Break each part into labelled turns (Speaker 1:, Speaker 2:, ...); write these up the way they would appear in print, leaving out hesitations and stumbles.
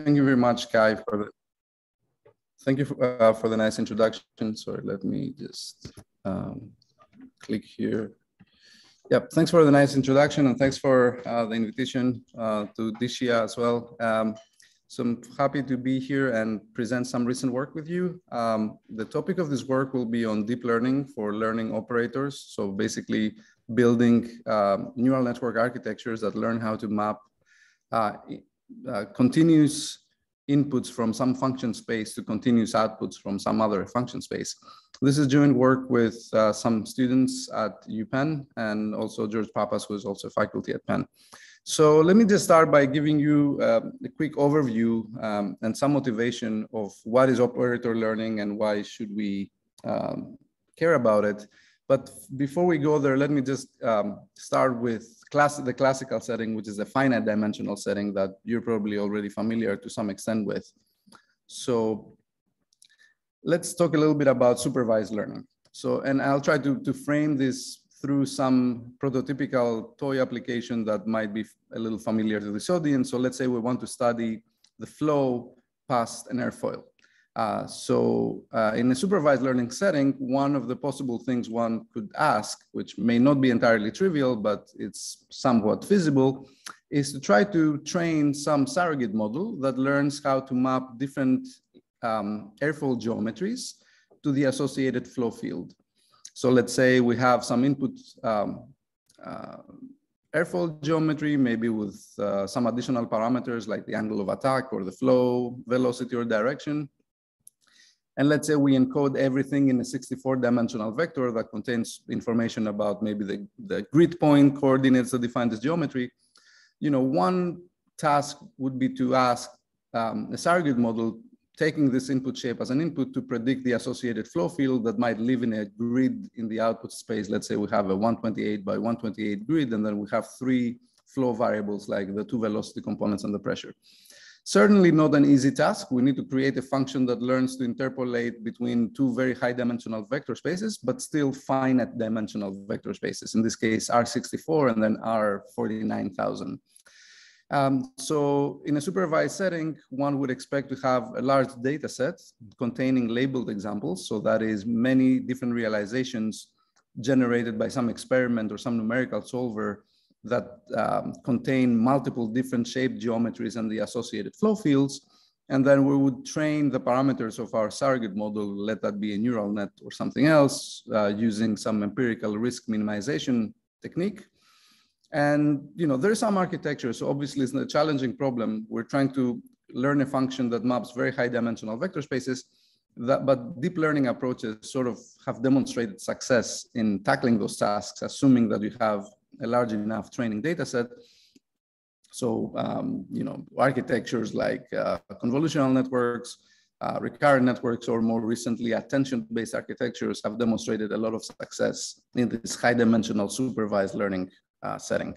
Speaker 1: Thank you very much, Kai, for the nice introduction. Sorry, let me just click here. Yep, thanks for the nice introduction, and thanks for the invitation to this year as well. So I'm happy to be here and present some recent work with you. The topic of this work will be on deep learning for learning operators. So basically building neural network architectures that learn how to map continuous inputs from some function space to continuous outputs from some other function space. This is joint work with some students at UPenn and also George Papas, who is also faculty at Penn. So let me just start by giving you a quick overview and some motivation of what is operator learning and why should we care about it. But before we go there, let me just start with the classical setting, which is a finite dimensional setting that you're probably already familiar to some extent with. So let's talk a little bit about supervised learning. So, and I'll try to frame this through some prototypical toy application that might be a little familiar to this audience. So let's say we want to study the flow past an airfoil. In a supervised learning setting, one of the possible things one could ask, which may not be entirely trivial, but it's somewhat feasible, is to try to train some surrogate model that learns how to map different airfoil geometries to the associated flow field. So let's say we have some input airfoil geometry, maybe with some additional parameters like the angle of attack or the flow, velocity, or direction. And let's say we encode everything in a 64-dimensional vector that contains information about maybe the grid point coordinates that define this geometry. You know, one task would be to ask a surrogate model taking this input shape as an input to predict the associated flow field that might live in a grid in the output space. Let's say we have a 128 by 128 grid, and then we have three flow variables like the two velocity components and the pressure. Certainly not an easy task. We need to create a function that learns to interpolate between two very high dimensional vector spaces, but still finite dimensional vector spaces. In this case, R64 and then R49,000. So in a supervised setting, one would expect to have a large data set containing labeled examples. So that is many different realizations generated by some experiment or some numerical solver that contain multiple different shaped geometries and the associated flow fields. And then we would train the parameters of our surrogate model, let that be a neural net or something else, using some empirical risk minimization technique. And you know, there's some architecture, so obviously it's a challenging problem. We're trying to learn a function that maps very high dimensional vector spaces, but deep learning approaches sort of have demonstrated success in tackling those tasks, assuming that you have a large enough training data set. So, you know, architectures like convolutional networks, recurrent networks, or more recently, attention-based architectures have demonstrated a lot of success in this high-dimensional supervised learning setting.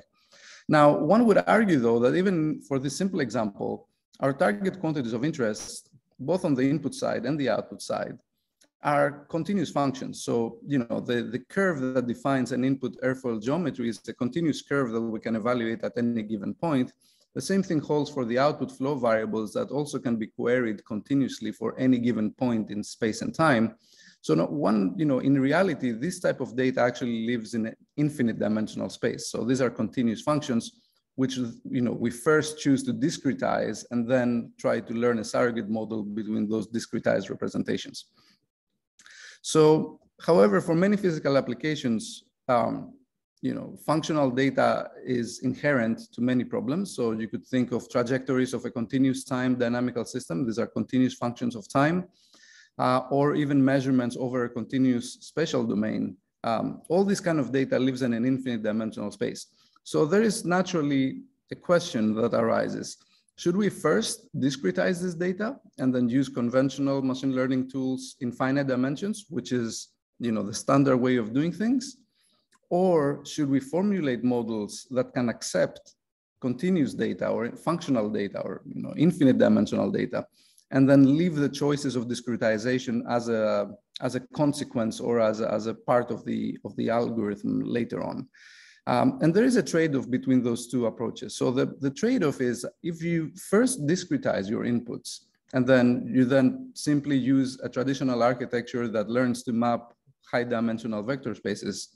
Speaker 1: Now, one would argue, though, that even for this simple example, our target quantities of interest, both on the input side and the output side, are continuous functions. So, you know, the curve that defines an input airfoil geometry is a continuous curve that we can evaluate at any given point. The same thing holds for the output flow variables that also can be queried continuously for any given point in space and time. So you know, in reality, this type of data actually lives in an infinite dimensional space. So these are continuous functions, which, you know, we first choose to discretize and then try to learn a surrogate model between those discretized representations. So, however, for many physical applications, you know, functional data is inherent to many problems. So you could think of trajectories of a continuous time dynamical system. These are continuous functions of time, or even measurements over a continuous spatial domain. All this kind of data lives in an infinite dimensional space. So there is naturally a question that arises. Should we first discretize this data and then use conventional machine learning tools in finite dimensions, which is, you know, the standard way of doing things? Or should we formulate models that can accept continuous data or functional data or, you know, infinite dimensional data, and then leave the choices of discretization as a consequence or as a part of the algorithm later on? And there is a trade-off between those two approaches. So the trade-off is if you first discretize your inputs, and then you simply use a traditional architecture that learns to map high-dimensional vector spaces,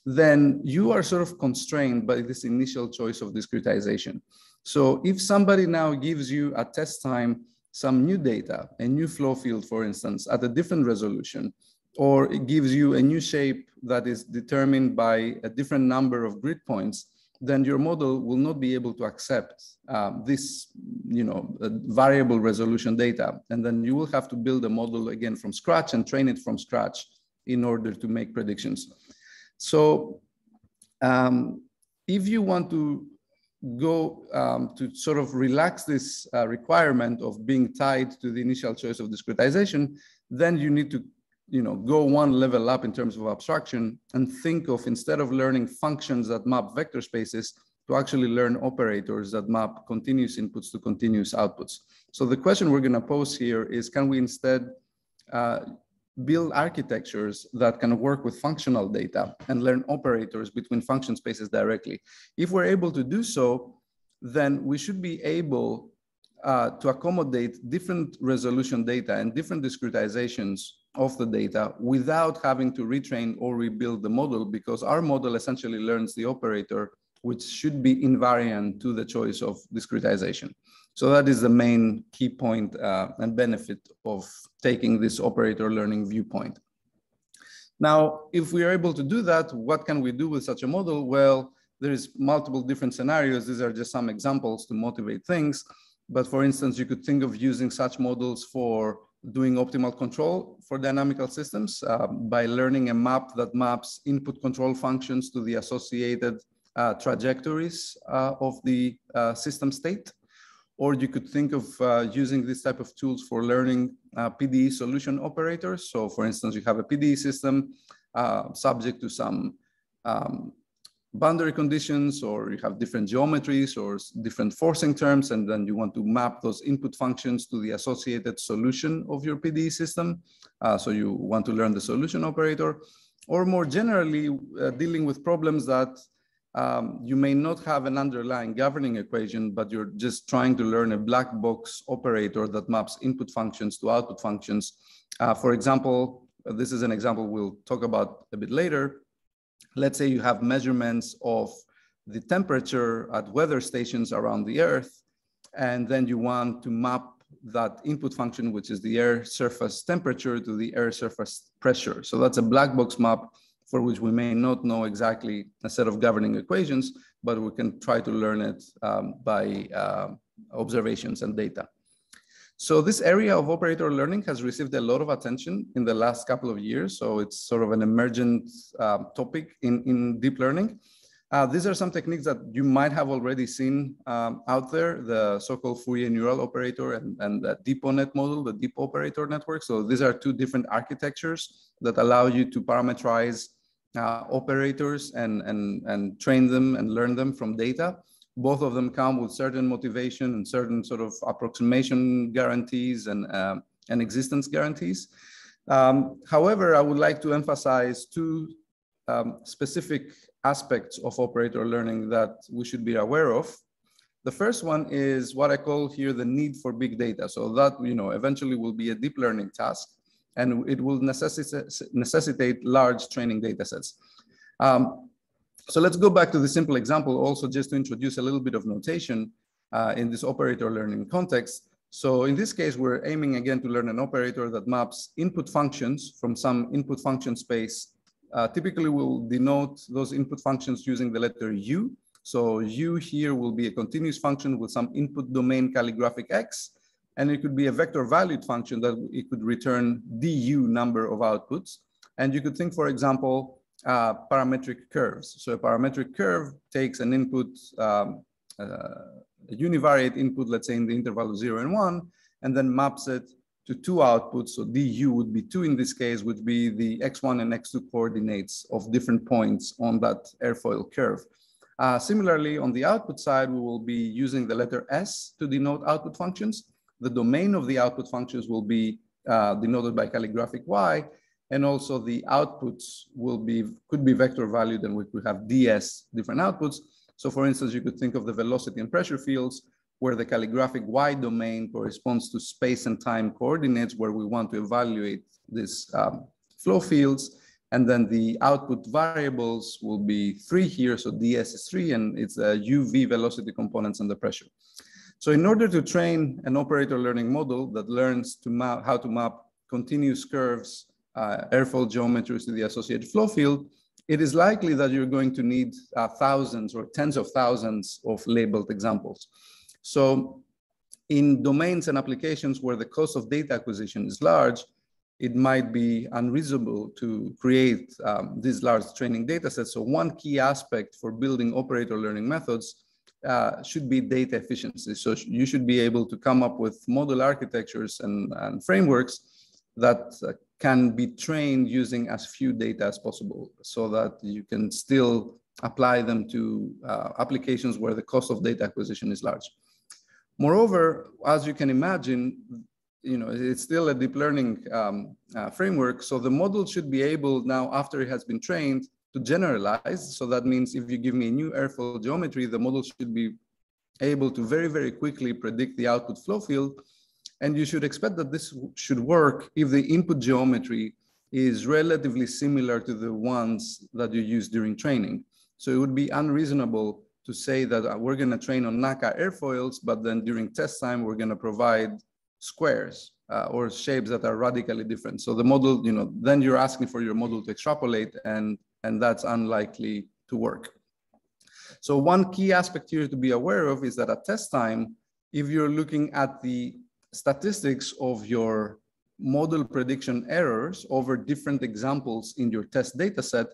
Speaker 1: then you are sort of constrained by this initial choice of discretization. So if somebody now gives you at test time some new data, a new flow field, for instance, at a different resolution, or it gives you a new shape that is determined by a different number of grid points, then your model will not be able to accept this, variable resolution data. And then you will have to build a model again from scratch and train it from scratch in order to make predictions. So if you want to go to sort of relax this requirement of being tied to the initial choice of discretization, then you need to go one level up in terms of abstraction and think of, instead of learning functions that map vector spaces, to actually learn operators that map continuous inputs to continuous outputs. So the question we're going to pose here is, can we instead build architectures that can work with functional data and learn operators between function spaces directly? If we're able to do so, then we should be able to accommodate different resolution data and different discretizations of the data without having to retrain or rebuild the model, because our model essentially learns the operator, which should be invariant to the choice of discretization. So that is the main key point and benefit of taking this operator learning viewpoint. Now, if we are able to do that, what can we do with such a model? Well, there is multiple different scenarios. These are just some examples to motivate things. But for instance, you could think of using such models for doing optimal control for dynamical systems by learning a map that maps input control functions to the associated trajectories of the system state. Or you could think of using this type of tools for learning PDE solution operators. So for instance, you have a PDE system subject to some boundary conditions, or you have different geometries or different forcing terms, and then you want to map those input functions to the associated solution of your PDE system. So you want to learn the solution operator, or more generally, dealing with problems that you may not have an underlying governing equation, but you're just trying to learn a black box operator that maps input functions to output functions. For example, this is an example we'll talk about a bit later. Let's say you have measurements of the temperature at weather stations around the Earth, and then you want to map that input function, which is the air surface temperature, to the air surface pressure. So that's a black box map for which we may not know exactly a set of governing equations, but we can try to learn it by observations and data. So this area of operator learning has received a lot of attention in the last couple of years. So it's sort of an emergent topic in deep learning. These are some techniques that you might have already seen out there, the so-called Fourier neural operator and the DeepONet model, the deep operator network. So these are two different architectures that allow you to parameterize operators and train them and learn them from data. Both of them come with certain motivation and certain sort of approximation guarantees and existence guarantees. However, I would like to emphasize two specific aspects of operator learning that we should be aware of. The first one is what I call here the need for big data. So that, eventually will be a deep learning task, and it will necessitate large training data sets. So let's go back to the simple example also, just to introduce a little bit of notation in this operator learning context. So in this case, we're aiming again to learn an operator that maps input functions from some input function space. Typically, we'll denote those input functions using the letter U. So U here will be a continuous function with some input domain calligraphic X, and it could be a vector valued function that it could return DU number of outputs. And you could think, for example, parametric curves. So a parametric curve takes an input, a univariate input, let's say in the interval of 0 and 1, and then maps it to two outputs. So DU would be 2 in this case, would be the x1 and x2 coordinates of different points on that airfoil curve. Similarly, on the output side, we will be using the letter S to denote output functions. The domain of the output functions will be denoted by calligraphic Y. And also the outputs could be vector valued, and we could have ds different outputs. So for instance, you could think of the velocity and pressure fields where the calligraphic y domain corresponds to space and time coordinates where we want to evaluate these flow fields. And then the output variables will be 3 here. So ds is 3, and it's the uv velocity components and the pressure. So in order to train an operator learning model that learns to map how to map continuous curves, airfoil geometries to the associated flow field, it is likely that you're going to need thousands or tens of thousands of labeled examples. So in domains and applications where the cost of data acquisition is large, it might be unreasonable to create these large training data sets. So one key aspect for building operator learning methods should be data efficiency. So you should be able to come up with model architectures and frameworks that can be trained using as few data as possible so that you can still apply them to applications where the cost of data acquisition is large. Moreover, as you can imagine, it's still a deep learning framework. So the model should be able now, after it has been trained, to generalize. So that means if you give me a new airfoil geometry, the model should be able to very, very quickly predict the output flow field. And you should expect that this should work if the input geometry is relatively similar to the ones that you use during training. So it would be unreasonable to say that we're going to train on NACA airfoils, but then during test time, we're going to provide squares or shapes that are radically different. So the model, then you're asking for your model to extrapolate, and that's unlikely to work. So one key aspect here to be aware of is that at test time, if you're looking at the statistics of your model prediction errors over different examples in your test data set,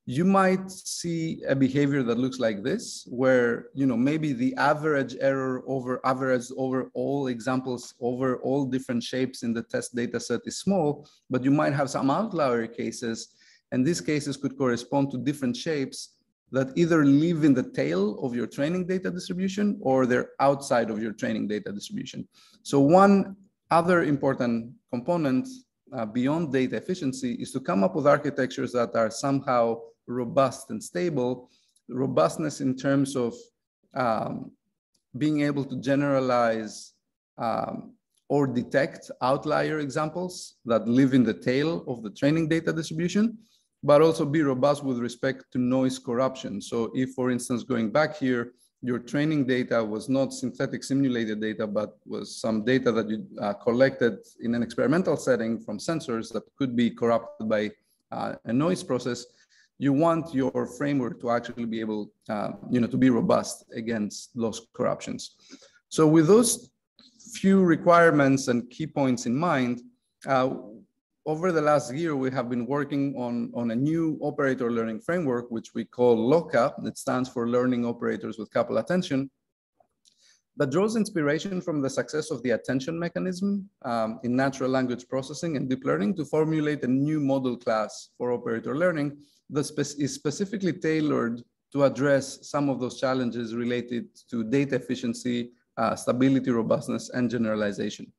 Speaker 1: you might see a behavior that looks like this, where maybe the average error over all examples over all different shapes in the test data set is small, but you might have some outlier cases, and these cases could correspond to different shapes that either live in the tail of your training data distribution or they're outside of your training data distribution. So one other important component beyond data efficiency is to come up with architectures that are somehow robust and stable. Robustness in terms of being able to generalize or detect outlier examples that live in the tail of the training data distribution, but also be robust with respect to noise corruption. So if, for instance, going back here, your training data was not synthetic simulated data, but was some data that you collected in an experimental setting from sensors that could be corrupted by a noise process, you want your framework to actually be able, to be robust against those corruptions. So with those few requirements and key points in mind, over the last year, we have been working on a new operator learning framework, which we call LOCA. It stands for Learning Operators with Coupled Attention, that draws inspiration from the success of the attention mechanism in natural language processing and deep learning to formulate a new model class for operator learning that is specifically tailored to address some of those challenges related to data efficiency, stability, robustness, and generalization.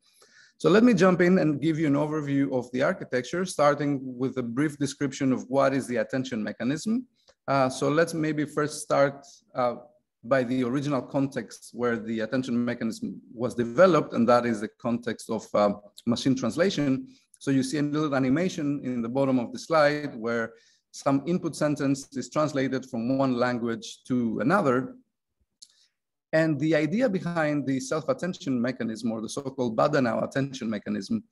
Speaker 1: So let me jump in and give you an overview of the architecture, starting with a brief description of what is the attention mechanism. So let's maybe first start by the original context where the attention mechanism was developed, and that is the context of machine translation. So you see a little animation in the bottom of the slide where some input sentence is translated from one language to another. And the idea behind the self-attention mechanism, or the so-called Badanau attention mechanism,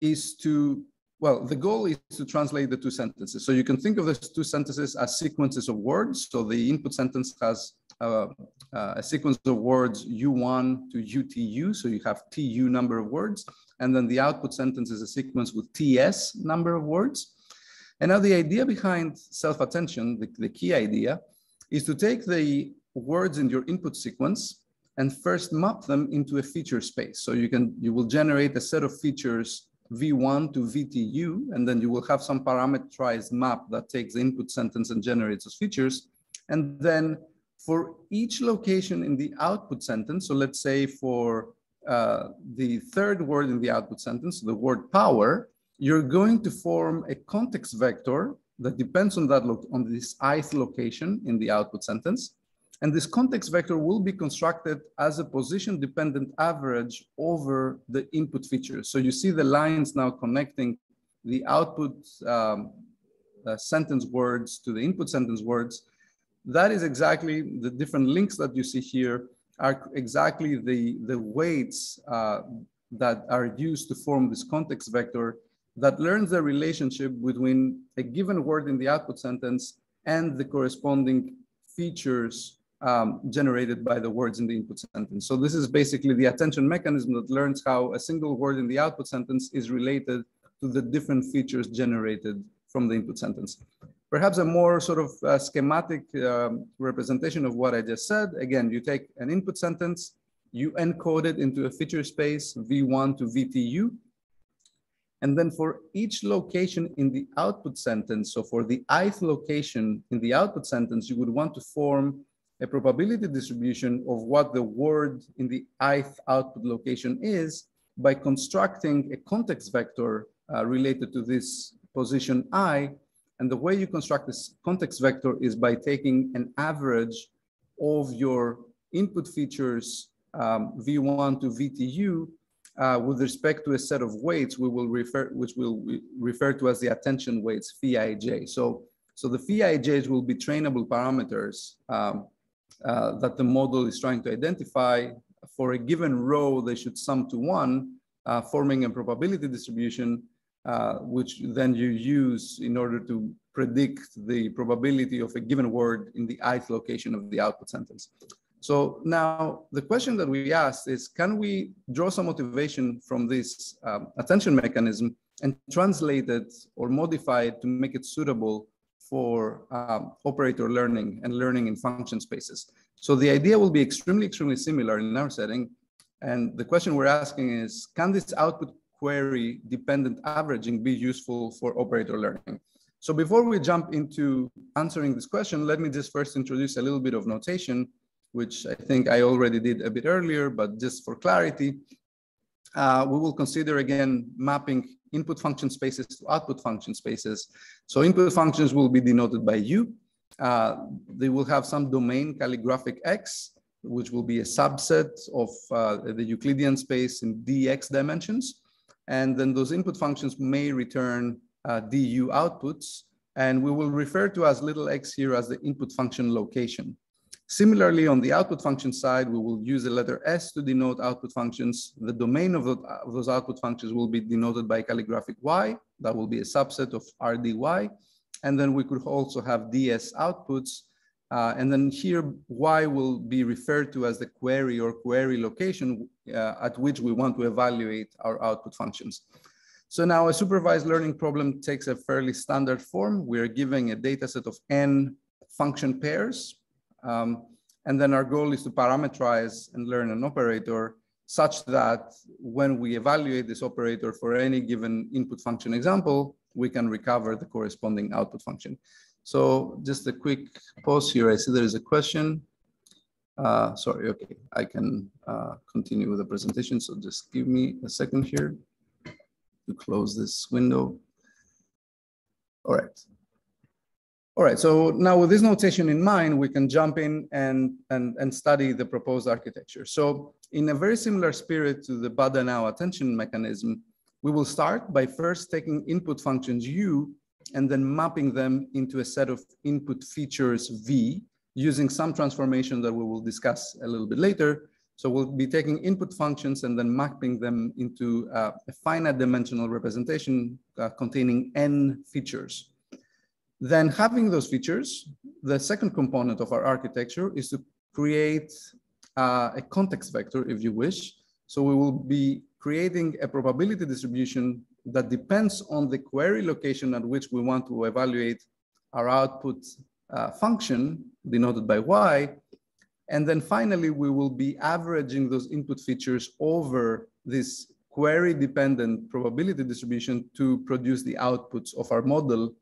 Speaker 1: is to, well, the goal is to translate the two sentences. So you can think of those two sentences as sequences of words. So the input sentence has a sequence of words U1 to UTU. So you have TU number of words. And then the output sentence is a sequence with TS number of words. And now the idea behind self-attention, the key idea, is to take the words in your input sequence and first map them into a feature space. So you will generate a set of features V1 to VTU, and then you will have some parameterized map that takes the input sentence and generates those features. And then for each location in the output sentence, so let's say for the third word in the output sentence, the word power, you're going to form a context vector that depends on that on this ith location in the output sentence. And this context vector will be constructed as a position-dependent average over the input features. So you see the lines now connecting the output sentence words to the input sentence words. That is exactly the different links that you see here are exactly the weights that are used to form this context vector that learns the relationship between a given word in the output sentence and the corresponding features generated by the words in the input sentence. So this is basically the attention mechanism that learns how a single word in the output sentence is related to the different features generated from the input sentence. Perhaps a more sort of schematic representation of what I just said. Again, you take an input sentence, you encode it into a feature space V1 to VTU. And then for each location in the output sentence, so for the ith location in the output sentence, you would want to form a probability distribution of what the word in the ith output location is by constructing a context vector related to this position I. And the way you construct this context vector is by taking an average of your input features V1 to VTU with respect to a set of weights which we'll refer to as the attention weights, Phi-ij. So the Phi-ij's will be trainable parameters that the model is trying to identify. For a given row, they should sum to 1, forming a probability distribution, which then you use in order to predict the probability of a given word in the ith location of the output sentence. So now the question that we asked is, can we draw some motivation from this attention mechanism and translate it or modify it to make it suitable for operator learning and learning in function spaces? So the idea will be extremely similar in our setting. And the question we're asking is, can this output query dependent averaging be useful for operator learning? So before we jump into answering this question, let me just first introduce a little bit of notation, which I think I already did a bit earlier, but just for clarity, we will consider again mapping input function spaces to output function spaces. So input functions will be denoted by U. They will have some domain calligraphic X, which will be a subset of the Euclidean space in dx dimensions. And then those input functions may return du outputs, and we will refer to as little x here as the input function location. Similarly, on the output function side, we will use the letter S to denote output functions. The domain of those output functions will be denoted by calligraphic Y. That will be a subset of RDY. And then we could also have DS outputs. And then here, Y will be referred to as the query or query location at which we want to evaluate our output functions. So now a supervised learning problem takes a fairly standard form. We're giving a data set of n function pairs. And then our goal is to parameterize and learn an operator such that when we evaluate this operator for any given input function example, we can recover the corresponding output function. So just a quick pause here. I see there is a question. Sorry, okay, I can continue with the presentation. So just give me a second here to close this window. All right. All right, so now with this notation in mind, we can jump in and study the proposed architecture. So in a very similar spirit to the Badenau attention mechanism, we will start by first taking input functions U and then mapping them into a set of input features V using some transformation that we will discuss a little bit later. So we'll be taking input functions and then mapping them into a finite dimensional representation containing n features. Then having those features, the second component of our architecture is to create a context vector, if you wish. So we will be creating a probability distribution that depends on the query location at which we want to evaluate our output function, denoted by Y. And then finally, we will be averaging those input features over this query-dependent probability distribution to produce the outputs of our model,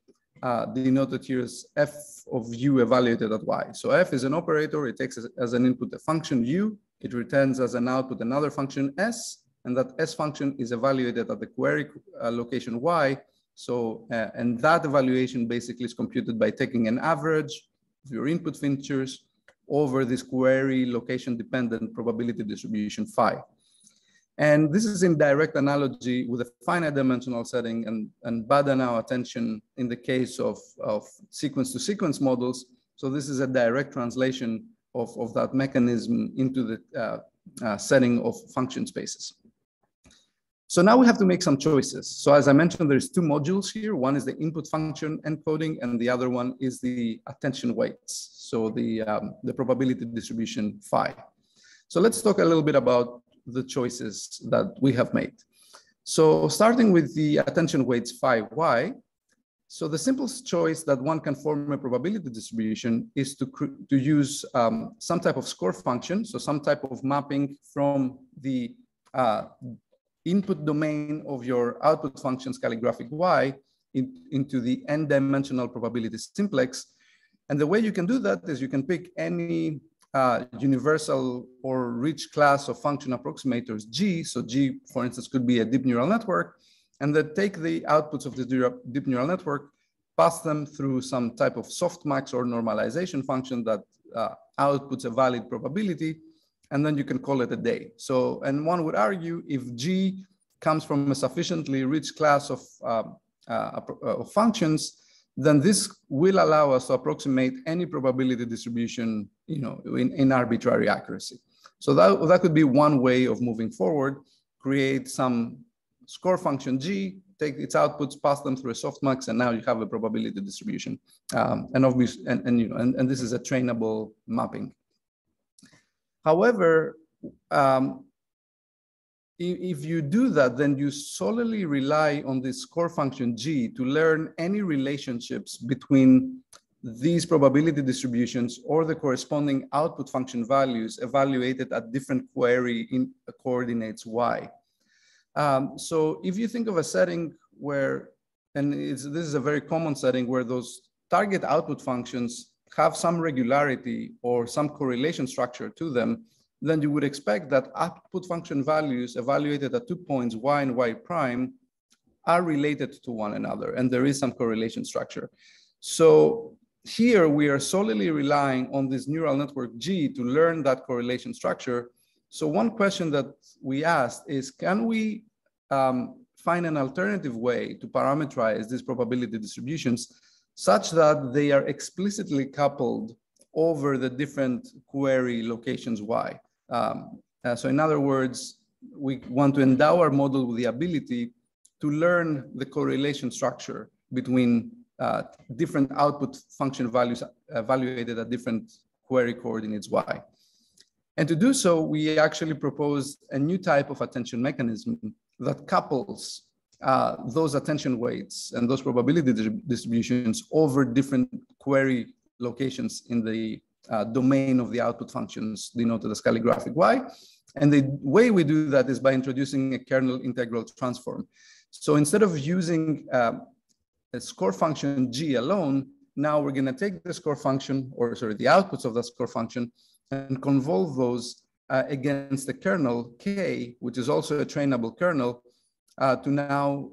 Speaker 1: denoted here as f of u evaluated at y. So f is an operator. It takes as an input a function u. It returns as an output another function s, and that S function is evaluated at the query location Y. So, and that evaluation basically is computed by taking an average of your input features over this query location dependent probability distribution phi. And this is in direct analogy with a finite dimensional setting and bada now attention in the case of sequence to sequence models. So this is a direct translation of that mechanism into the setting of function spaces. So now we have to make some choices. So as I mentioned, there's two modules here. One is the input function encoding, and the other one is the attention weights. So the probability distribution phi. So let's talk a little bit about the choices that we have made. So starting with the attention weights phi y. So the simplest choice that one can form a probability distribution is to use some type of score function. So some type of mapping from the input domain of your output function's calligraphic y into the n-dimensional probability simplex. And the way you can do that is you can pick any universal or rich class of function approximators G. So G, for instance, could be a deep neural network, and then take the outputs of the deep neural network, pass them through some type of softmax or normalization function that outputs a valid probability, and then you can call it a day. So, and one would argue if G comes from a sufficiently rich class of functions, then this will allow us to approximate any probability distribution, in arbitrary accuracy. So that could be one way of moving forward, create some score function G, take its outputs, pass them through a softmax, and now you have a probability distribution. And this is a trainable mapping. However, if you do that, then you solely rely on this score function G to learn any relationships between these probability distributions or the corresponding output function values evaluated at different query in coordinates Y. So if you think of a setting where, and this is a very common setting where those target output functions have some regularity or some correlation structure to them, then you would expect that output function values evaluated at 2 points Y and Y prime are related to one another, and there is some correlation structure. So here we are solely relying on this neural network G to learn that correlation structure. So one question that we asked is, can we find an alternative way to parameterize these probability distributions such that they are explicitly coupled over the different query locations Y? So in other words, we want to endow our model with the ability to learn the correlation structure between different output function values evaluated at different query coordinates Y. And to do so, we actually proposed a new type of attention mechanism that couples those attention weights and those probability distributions over different query locations in the domain of the output functions denoted as calligraphic Y. And the way we do that is by introducing a kernel integral transform. So instead of using a score function G alone, now we're going to take the score function, or sorry, the outputs of the score function, and convolve those against the kernel K, which is also a trainable kernel, to now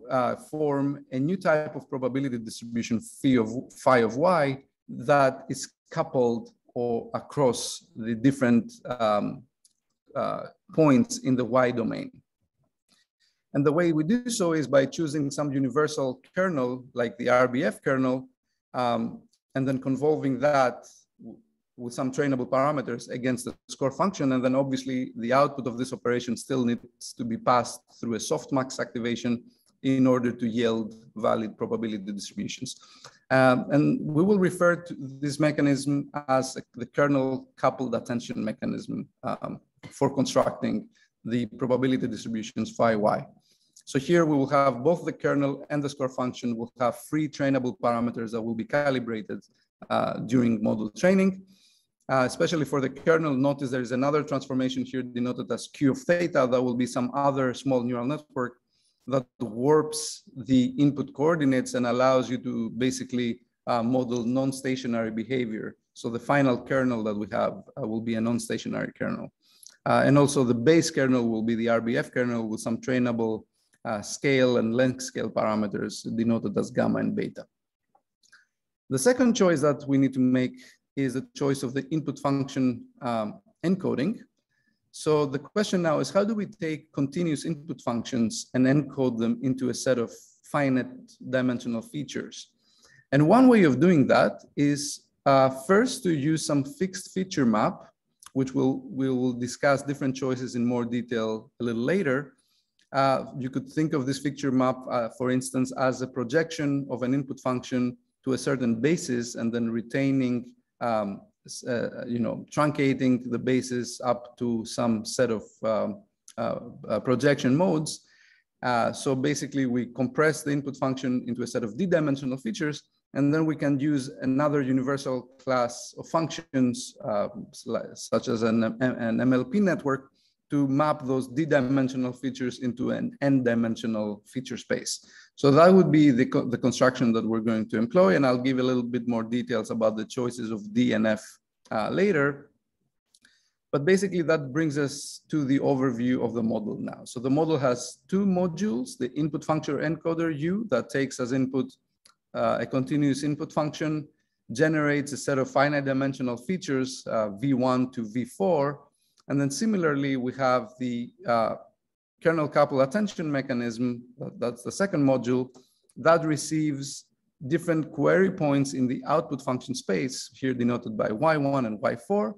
Speaker 1: form a new type of probability distribution phi of Y that is coupled or across the different points in the Y domain. And the way we do so is by choosing some universal kernel, like the RBF kernel, and then convolving that with some trainable parameters against the score function. And then obviously the output of this operation still needs to be passed through a softmax activation in order to yield valid probability distributions. And we will refer to this mechanism as the kernel coupled attention mechanism for constructing the probability distributions phi Y. So here we will have both the kernel and the score function will have free trainable parameters that will be calibrated during model training. Especially for the kernel, notice there is another transformation here denoted as Q of theta. That will be some other small neural network that warps the input coordinates and allows you to basically model non-stationary behavior. So the final kernel that we have will be a non-stationary kernel. And also the base kernel will be the RBF kernel with some trainable scale and length scale parameters denoted as gamma and beta. The second choice that we need to make is the choice of the input function encoding. So the question now is, how do we take continuous input functions and encode them into a set of finite dimensional features? And one way of doing that is first to use some fixed feature map, which we will discuss different choices in more detail a little later. You could think of this feature map, for instance, as a projection of an input function to a certain basis and then retaining, truncating the basis up to some set of projection modes. So basically we compress the input function into a set of d-dimensional features, and then we can use another universal class of functions, such as an MLP network, to map those d-dimensional features into an n-dimensional feature space. So that would be the construction that we're going to employ, and I'll give a little bit more details about the choices of D and F later. But basically that brings us to the overview of the model now. So the model has two modules, the input function encoder U that takes as input a continuous input function, generates a set of finite dimensional features, V1 to V4. And then similarly, we have the kernel couple attention mechanism, that's the second module, that receives different query points in the output function space, here denoted by Y1 and Y4.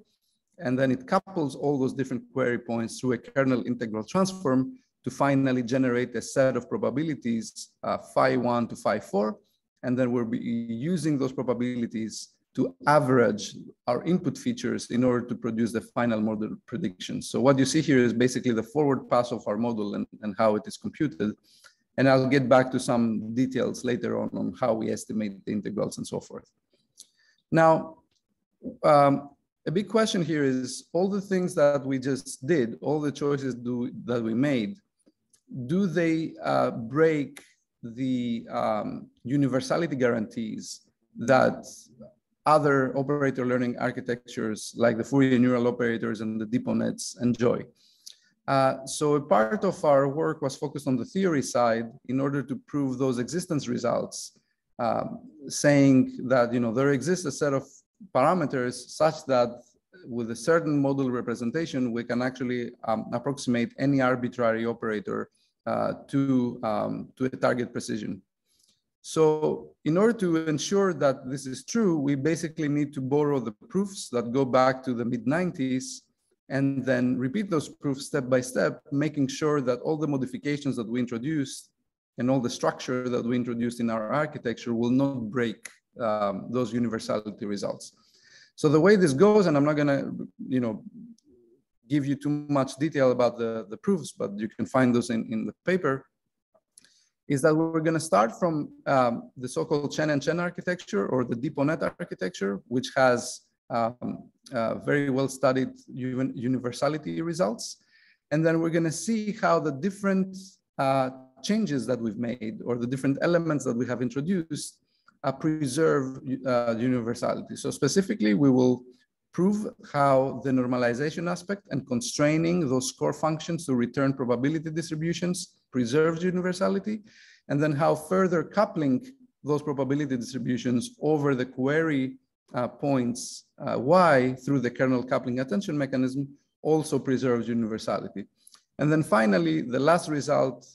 Speaker 1: And then it couples all those different query points through a kernel integral transform to finally generate a set of probabilities, phi1 to phi4. And then we'll be using those probabilities to average our input features in order to produce the final model predictions. So what you see here is basically the forward pass of our model and how it is computed. And I'll get back to some details later on how we estimate the integrals and so forth. Now, a big question here is all the things that we just did, all the choices that we made, do they break the universality guarantees that other operator learning architectures like the Fourier neural operators and the DeepNets enjoy? So a part of our work was focused on the theory side in order to prove those existence results, saying that there exists a set of parameters such that with a certain model representation, we can actually approximate any arbitrary operator to a target precision. So in order to ensure that this is true, we basically need to borrow the proofs that go back to the mid-90s and then repeat those proofs step by step, making sure that all the modifications that we introduced and all the structure that we introduced in our architecture will not break those universality results. So the way this goes, and I'm not gonna give you too much detail about the proofs, but you can find those in the paper, is that we're going to start from the so-called Chen and Chen architecture or the DeepNet architecture, which has very well-studied universality results. And then we're going to see how the different changes that we've made or the different elements that we have introduced preserve universality. So specifically, we will prove how the normalization aspect and constraining those score functions to return probability distributions preserves universality, and then how further coupling those probability distributions over the query points Y through the kernel coupling attention mechanism also preserves universality. And then finally, the last result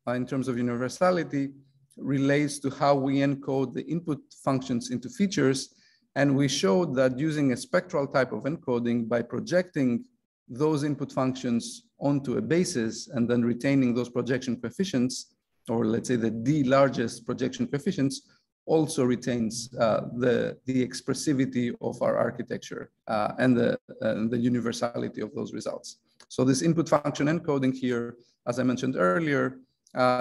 Speaker 1: in terms of universality relates to how we encode the input functions into features. And we showed that using a spectral type of encoding by projecting those input functions onto a basis and then retaining those projection coefficients, or let's say the D largest projection coefficients, also retains the expressivity of our architecture and the universality of those results. So this input function encoding here, as I mentioned earlier,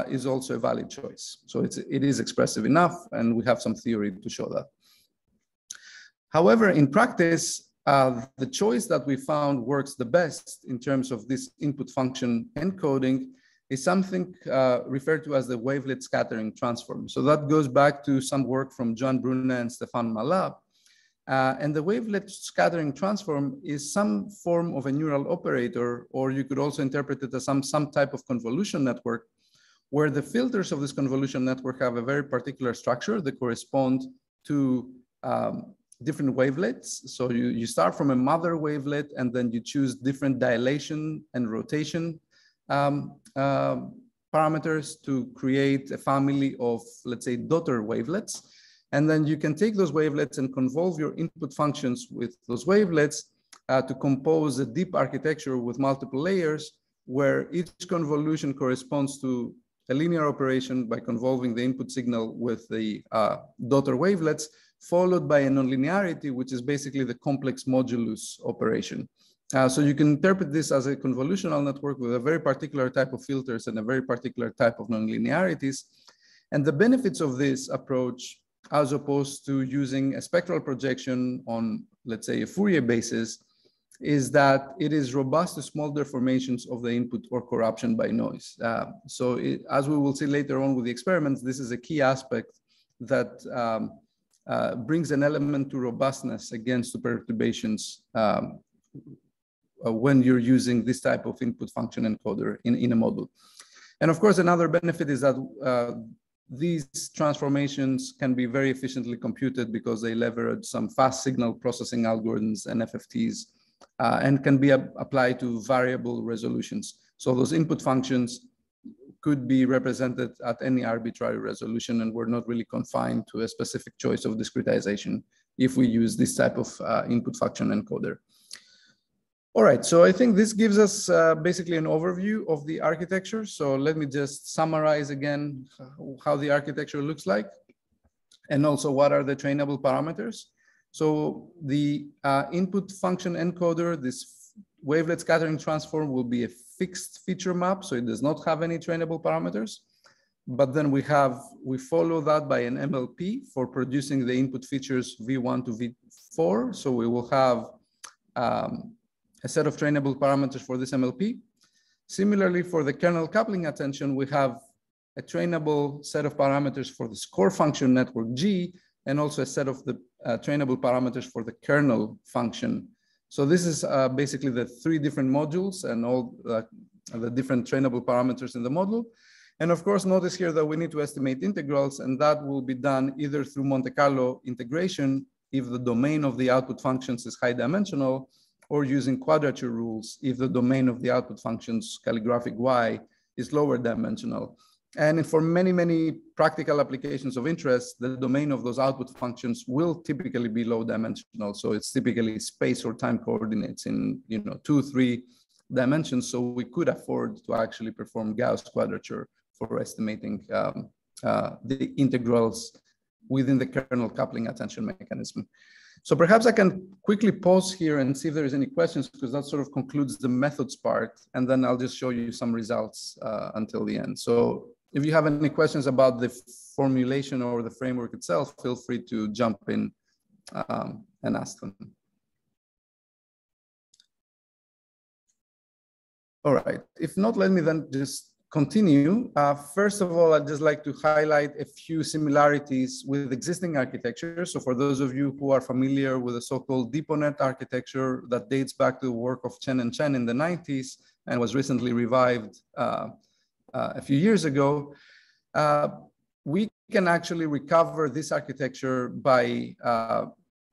Speaker 1: is also a valid choice. So it is expressive enough, and we have some theory to show that. However, in practice, the choice that we found works the best in terms of this input function encoding is something referred to as the wavelet scattering transform. So that goes back to some work from John Brune and Stefan Malab. And the wavelet scattering transform is some form of a neural operator, or you could also interpret it as some type of convolution network, where the filters of this convolution network have a very particular structure that correspond to different wavelets. So you start from a mother wavelet, and then you choose different dilation and rotation parameters to create a family of, let's say, daughter wavelets. And then you can take those wavelets and convolve your input functions with those wavelets to compose a deep architecture with multiple layers, where each convolution corresponds to a linear operation by convolving the input signal with the daughter wavelets, followed by a nonlinearity, which is basically the complex modulus operation. So you can interpret this as a convolutional network with a very particular type of filters and a very particular type of nonlinearities. And the benefits of this approach, as opposed to using a spectral projection on, let's say, a Fourier basis, is that it is robust to small deformations of the input or corruption by noise. As we will see later on with the experiments, this is a key aspect that brings an element to robustness against perturbations when you're using this type of input function encoder in a model. And of course, another benefit is that these transformations can be very efficiently computed because they leverage some fast signal processing algorithms and FFTs, and can be applied to variable resolutions. So those input functions could be represented at any arbitrary resolution, and we're not really confined to a specific choice of discretization if we use this type of input function encoder. All right, so I think this gives us basically an overview of the architecture. So let me just summarize again how the architecture looks like, and also what are the trainable parameters. So the input function encoder, this wavelet scattering transform, will be a fixed feature map, so it does not have any trainable parameters. But then we follow that by an MLP for producing the input features V1 to V4. So we will have a set of trainable parameters for this MLP. Similarly, for the kernel coupling attention, we have a trainable set of parameters for the score function network G, and also a set of the trainable parameters for the kernel function. So this is basically the 3 different modules and all the different trainable parameters in the module. And of course, notice here that we need to estimate integrals, and that will be done either through Monte Carlo integration if the domain of the output functions is high dimensional, or using quadrature rules if the domain of the output functions, calligraphic Y, is lower dimensional. And for many, many practical applications of interest, the domain of those output functions will typically be low dimensional. So it's typically space or time coordinates in 2, 3 dimensions. So we could afford to actually perform Gauss quadrature for estimating the integrals within the kernel coupling attention mechanism. So perhaps I can quickly pause here and see if there is any questions, because that sort of concludes the methods part, and then I'll just show you some results until the end. So if you have any questions about the formulation or the framework itself, feel free to jump in and ask them. All right, if not, let me then just continue. First of all, I'd just like to highlight a few similarities with existing architecture. So for those of you who are familiar with the so-called DeepONet architecture that dates back to the work of Chen and Chen in the 90s and was recently revived a few years ago, we can actually recover this architecture by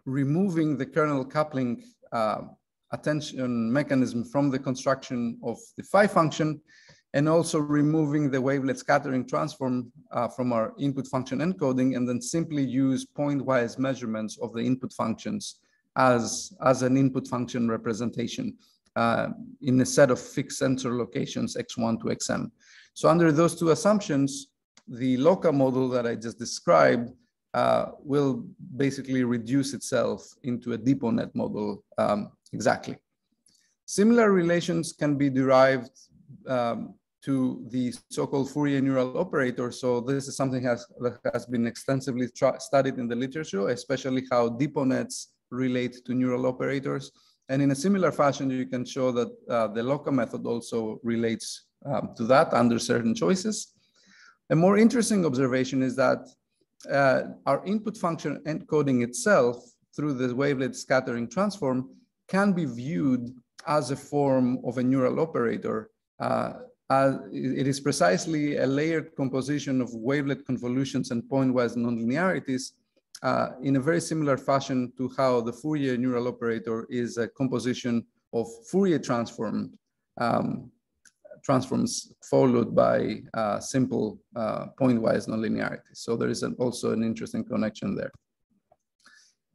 Speaker 1: removing the kernel coupling attention mechanism from the construction of the phi function, and also removing the wavelet scattering transform from our input function encoding, and then simply use point-wise measurements of the input functions as an input function representation in a set of fixed sensor locations x1 to xm. So under those 2 assumptions, the local model that I just described will basically reduce itself into a DeepONet model exactly. Similar relations can be derived to the so-called Fourier neural operator. So this is something that has been extensively studied in the literature, especially how DeepONets relate to neural operators. And in a similar fashion, you can show that the LOCA method also relates to that under certain choices. A more interesting observation is that our input function encoding itself through the wavelet scattering transform can be viewed as a form of a neural operator. It is precisely a layered composition of wavelet convolutions and pointwise nonlinearities in a very similar fashion to how the Fourier neural operator is a composition of Fourier transforms followed by simple pointwise nonlinearities. So there is also an interesting connection there.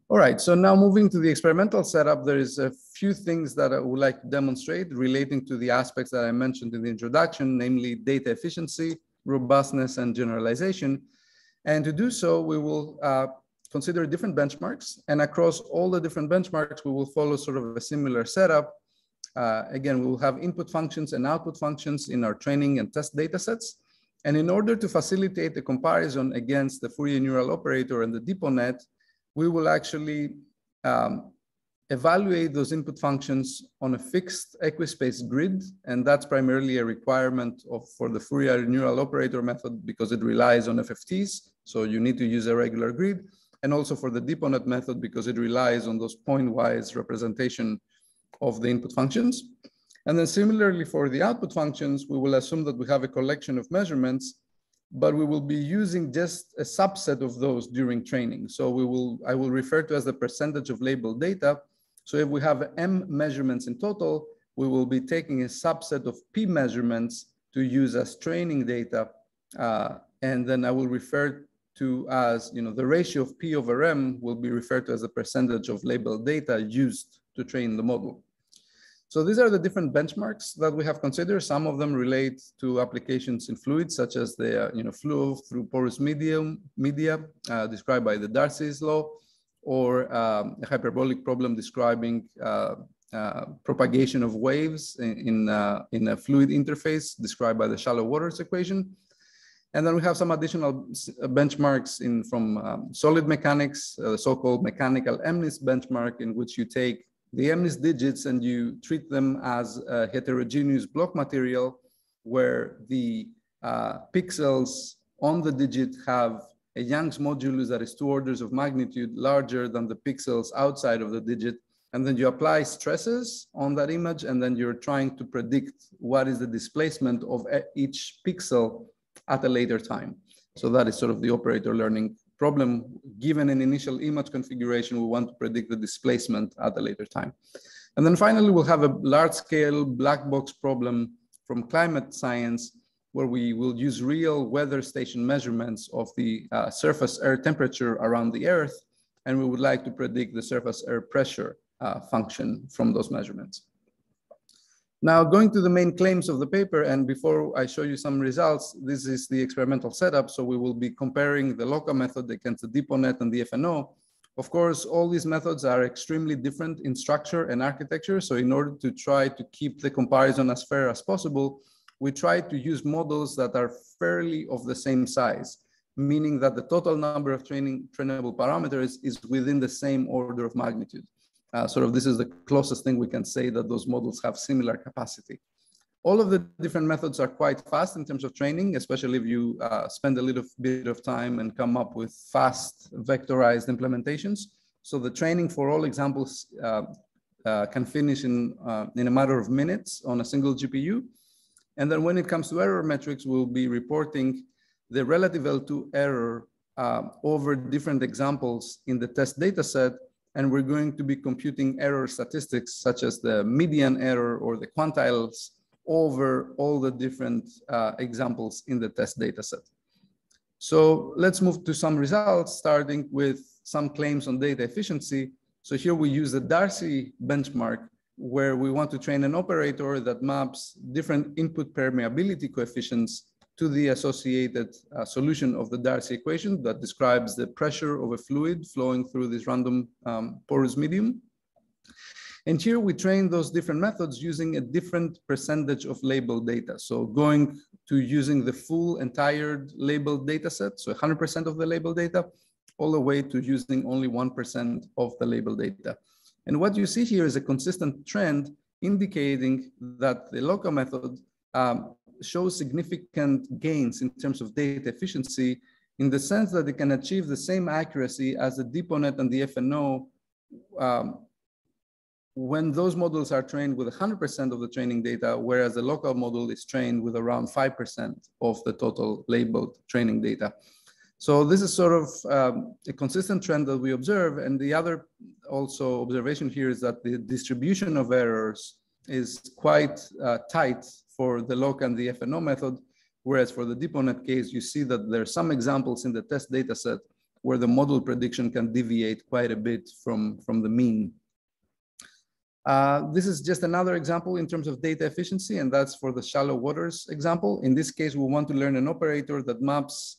Speaker 1: All right, so now moving to the experimental setup, there is a few things that I would like to demonstrate relating to the aspects that I mentioned in the introduction, namely data efficiency, robustness, and generalization. And to do so, we will consider different benchmarks. And across all the different benchmarks, we will follow sort of a similar setup. Again, we will have input functions and output functions in our training and test data sets. And in order to facilitate the comparison against the Fourier neural operator and the DeepNet, we will actually evaluate those input functions on a fixed equispace grid. And that's primarily a requirement for the Fourier neural operator method because it relies on FFTs. So you need to use a regular grid. And also for the DeepNet method because it relies on those pointwise representation of the input functions. And then similarly for the output functions, we will assume that we have a collection of measurements, but we will be using just a subset of those during training. So I will refer to as the percentage of labeled data. So if we have M measurements in total, we will be taking a subset of P measurements to use as training data. And then I will refer to as, the ratio of P over M will be referred to as the percentage of labeled data used to train the model. So these are the different benchmarks that we have considered. Some of them relate to applications in fluids, such as the flow through porous media described by the Darcy's law, or a hyperbolic problem describing propagation of waves in a fluid interface described by the shallow waters equation. And then we have some additional benchmarks from solid mechanics, the so-called mechanical MNIST benchmark, in which you take the MNIST digits and you treat them as a heterogeneous block material where the pixels on the digit have a Young's modulus that is 2 orders of magnitude larger than the pixels outside of the digit. And then you apply stresses on that image, and then you're trying to predict what is the displacement of each pixel at a later time. So that is sort of the operator learning problem. Given an initial image configuration, we want to predict the displacement at a later time. And then finally, we'll have a large-scale black box problem from climate science, where we will use real weather station measurements of the surface air temperature around the Earth, and we would like to predict the surface air pressure function from those measurements. Now, going to the main claims of the paper, and before I show you some results, this is the experimental setup. So we will be comparing the LOCA method against the DeepNet and the FNO. Of course, all these methods are extremely different in structure and architecture. So in order to try to keep the comparison as fair as possible, we try to use models that are fairly of the same size, meaning that the total number of trainable parameters is within the same order of magnitude. This is the closest thing we can say that those models have similar capacity. All of the different methods are quite fast in terms of training, especially if you spend a little bit of time and come up with fast vectorized implementations. So the training for all examples can finish in a matter of minutes on a single GPU. And then when it comes to error metrics, we'll be reporting the relative L2 error over different examples in the test data set. And we're going to be computing error statistics such as the median error or the quantiles over all the different examples in the test data set. So let's move to some results, starting with some claims on data efficiency. So here we use the Darcy benchmark, where we want to train an operator that maps different input permeability coefficients to the associated solution of the Darcy equation that describes the pressure of a fluid flowing through this random porous medium. And here we train those different methods using a different percentage of labeled data. So going to using the full entire labeled data set, so 100% of the labeled data, all the way to using only 1% of the labeled data. And what you see here is a consistent trend indicating that the LOCA method shows significant gains in terms of data efficiency, in the sense that it can achieve the same accuracy as the DeepNet and the FNO when those models are trained with 100% of the training data, whereas the local model is trained with around 5% of the total labeled training data. So this is sort of a consistent trend that we observe. And the other also observation here is that the distribution of errors is quite tight for the LOC and the FNO method, whereas for the DeepONet case, you see that there are some examples in the test data set where the model prediction can deviate quite a bit from the mean. This is just another example in terms of data efficiency, and that's for the shallow waters example. In this case, we want to learn an operator that maps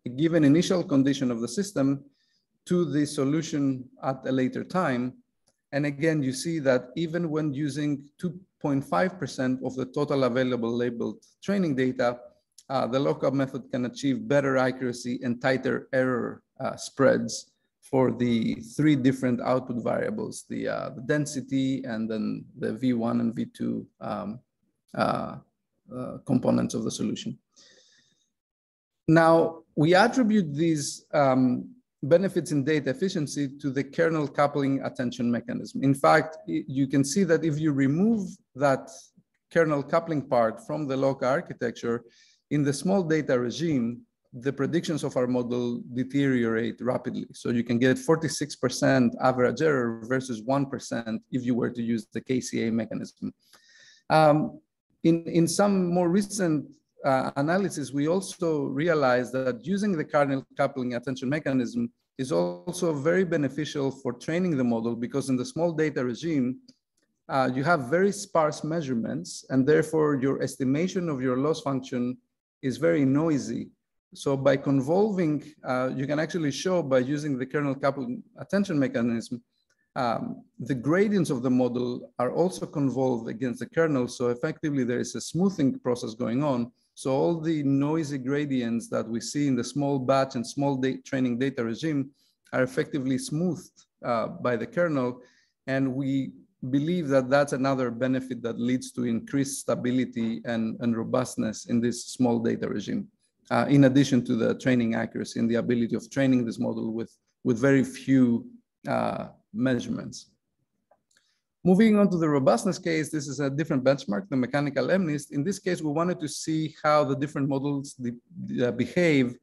Speaker 1: a given initial condition of the system to the solution at a later time. And again, you see that even when using 2.5% of the total available labeled training data, the lookup method can achieve better accuracy and tighter error spreads for the three different output variables, the density and then the V1 and V2 components of the solution. Now, we attribute these benefits in data efficiency to the kernel coupling attention mechanism. In fact, you can see that if you remove that kernel coupling part from the LOCA architecture, in the small data regime, the predictions of our model deteriorate rapidly. So you can get 46% average error versus 1% if you were to use the KCA mechanism. In some more recent analysis, we also realized that using the kernel coupling attention mechanism is also very beneficial for training the model, because in the small data regime, you have very sparse measurements, and therefore your estimation of your loss function is very noisy. So by convolving, you can actually show by using the kernel coupling attention mechanism, the gradients of the model are also convolved against the kernel. So effectively there is a smoothing process going on. So all the noisy gradients that we see in the small batch and small training data regime are effectively smoothed by the kernel. And we believe that that's another benefit that leads to increased stability and robustness in this small data regime. In addition to the training accuracy and the ability of training this model with very few measurements. Moving on to the robustness case, this is a different benchmark, the mechanical MNIST. In this case, we wanted to see how the different models behave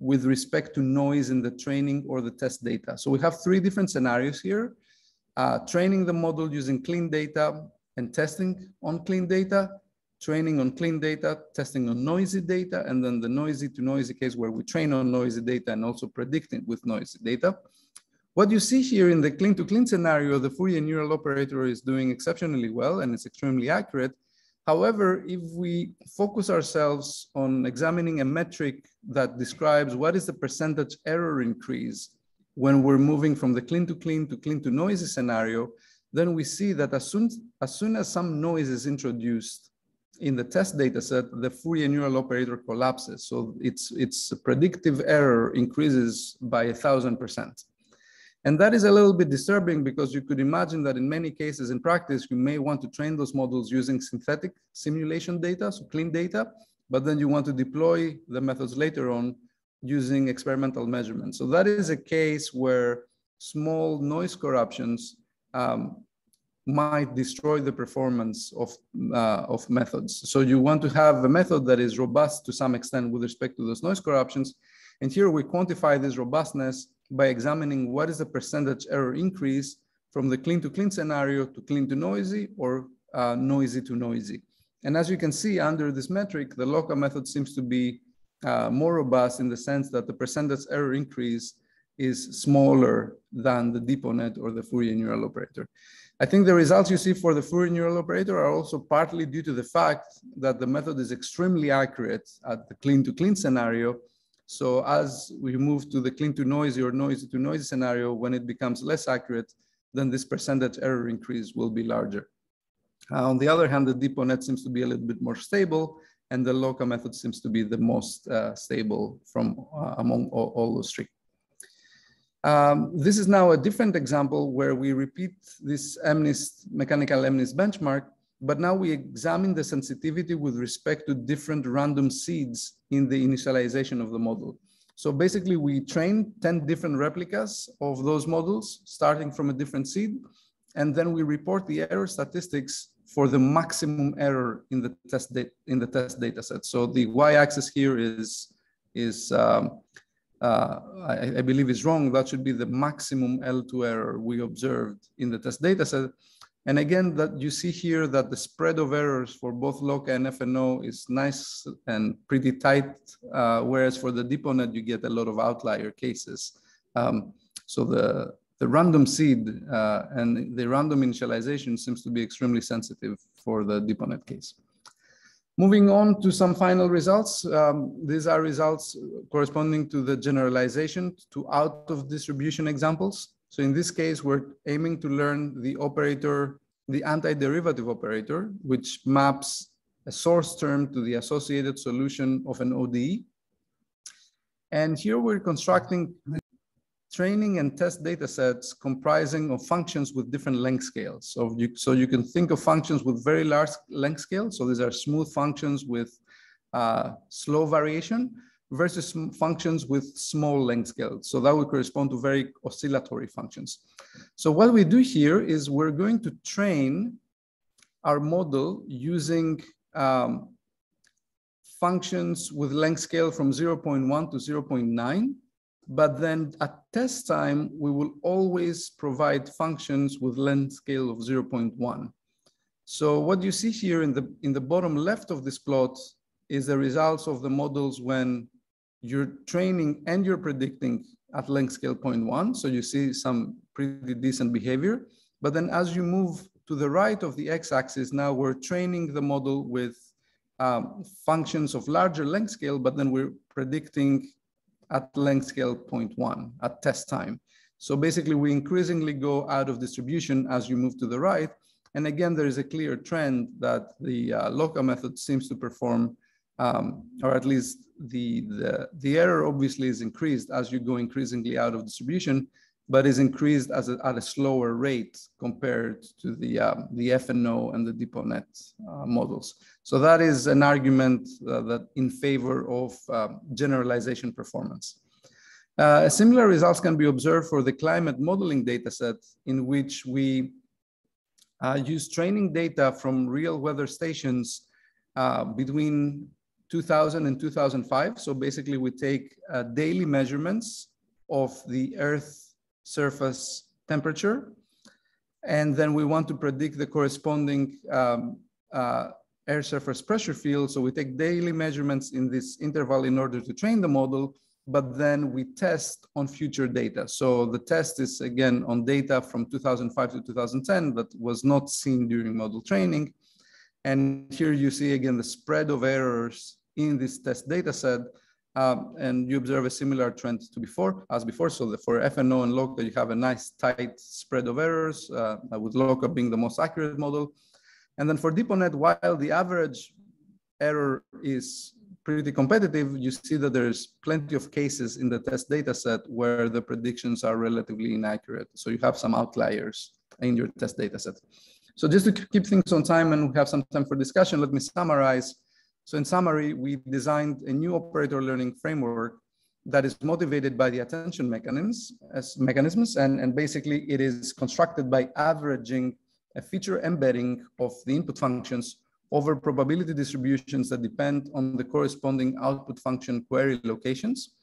Speaker 1: with respect to noise in the training or the test data. So we have three different scenarios here. Training the model using clean data and testing on clean data, training on clean data, testing on noisy data, and then the noisy to noisy case where we train on noisy data and also predicting with noisy data. What you see here in the clean to clean scenario, the Fourier neural operator is doing exceptionally well and it's extremely accurate. However, if we focus ourselves on examining a metric that describes what is the percentage error increase when we're moving from the clean to noisy scenario, then we see that as soon as some noise is introduced in the test data set, the Fourier neural operator collapses. So its predictive error increases by 1,000%. And that is a little bit disturbing, because you could imagine that in many cases in practice, you may want to train those models using synthetic simulation data, so clean data, but then you want to deploy the methods later on using experimental measurements. So that is a case where small noise corruptions might destroy the performance of methods. So you want to have a method that is robust to some extent with respect to those noise corruptions. And here we quantify this robustness by examining what is the percentage error increase from the clean to clean scenario to clean to noisy, or noisy to noisy. And as you can see under this metric, the local method seems to be more robust in the sense that the percentage error increase is smaller than the DeepONet or the Fourier neural operator. I think the results you see for the Fourier neural operator are also partly due to the fact that the method is extremely accurate at the clean to clean scenario. So as we move to the clean to noisy or noisy to noisy scenario, when it becomes less accurate, then this percentage error increase will be larger. On the other hand, the DeepONet seems to be a little bit more stable, and the LOCA method seems to be the most stable from among all those three. This is now a different example where we repeat this mechanical MNIST benchmark, but now we examine the sensitivity with respect to different random seeds in the initialization of the model. So basically we train 10 different replicas of those models, starting from a different seed. And then we report the error statistics for the maximum error in the test data set. So the y-axis here I believe is wrong. That should be the maximum L2 error we observed in the test data set. And again, that you see here that the spread of errors for both LOCA and FNO is nice and pretty tight, whereas for the DeepONet, you get a lot of outlier cases. So the random seed and the random initialization seems to be extremely sensitive for the DeepONet case. Moving on to some final results. These are results corresponding to the generalization to out of distribution examples. So in this case, we're aiming to learn the operator, the antiderivative operator, which maps a source term to the associated solution of an ODE. And here we're constructing training and test data sets comprising of functions with different length scales. So you can think of functions with very large length scales. So these are smooth functions with slow variation versus functions with small length scales. So that would correspond to very oscillatory functions. So what we do here is we're going to train our model using functions with length scale from 0.1 to 0.9. But then at test time, we will always provide functions with length scale of 0.1. So what you see here in the bottom left of this plot is the results of the models when you're training and you're predicting at length scale 0.1. So you see some pretty decent behavior. But then as you move to the right of the x-axis, now we're training the model with functions of larger length scale, but then we're predicting at length scale 0.1 at test time. So basically we increasingly go out of distribution as you move to the right. And again, there is a clear trend that the LOCA method seems to perform, or at least the error obviously is increased as you go increasingly out of distribution, but is increased at a slower rate compared to the FNO and the DeepONet models. So that is an argument that in favor of generalization performance. Similar results can be observed for the climate modeling dataset, in which we use training data from real weather stations between 2000 and 2005. So basically we take daily measurements of the Earth surface temperature, and then we want to predict the corresponding air surface pressure field. So we take daily measurements in this interval in order to train the model, but then we test on future data. So the test is again on data from 2005 to 2010 that was not seen during model training. And here you see again the spread of errors in this test data set. And you observe a similar trend to before. So for FNO and LOCA, you have a nice tight spread of errors, with LOCA being the most accurate model. And then for DeepONet, while the average error is pretty competitive, you see that there's plenty of cases in the test data set where the predictions are relatively inaccurate. So you have some outliers in your test data set. So just to keep things on time and we have some time for discussion, let me summarize. So in summary, we designed a new operator learning framework that is motivated by the attention mechanisms, and basically it is constructed by averaging a feature embedding of the input functions over probability distributions that depend on the corresponding output function query locations.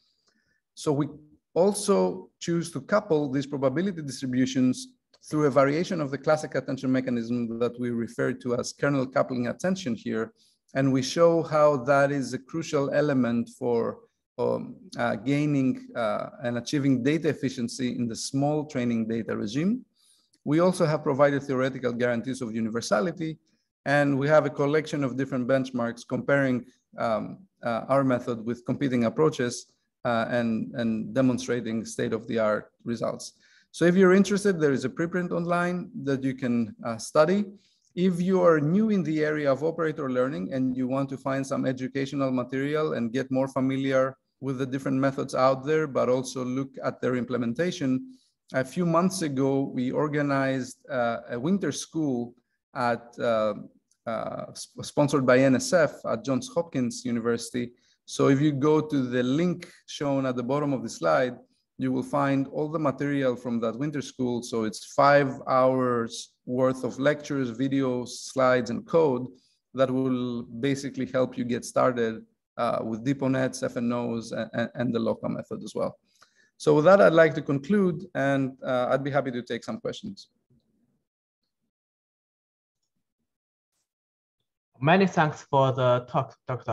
Speaker 1: So we also choose to couple these probability distributions through a variation of the classic attention mechanism that we refer to as kernel coupling attention here. And we show how that is a crucial element for gaining and achieving data efficiency in the small training data regime. We also have provided theoretical guarantees of universality, and we have a collection of different benchmarks comparing our method with competing approaches and demonstrating state-of-the-art results. So if you're interested, there is a preprint online that you can study. If you are new in the area of operator learning and you want to find some educational material and get more familiar with the different methods out there, but also look at their implementation, a few months ago, we organized a winter school sponsored by NSF at Johns Hopkins University, So if you go to the link shown at the bottom of the slide, you will find all the material from that winter school. So it's 5 hours worth of lectures, videos, slides, and code that will basically help you get started with DeepONets, FNOs, and the LOCA method as well. So with that, I'd like to conclude, and I'd be happy to take some questions.
Speaker 2: Many thanks for the talk, Dr.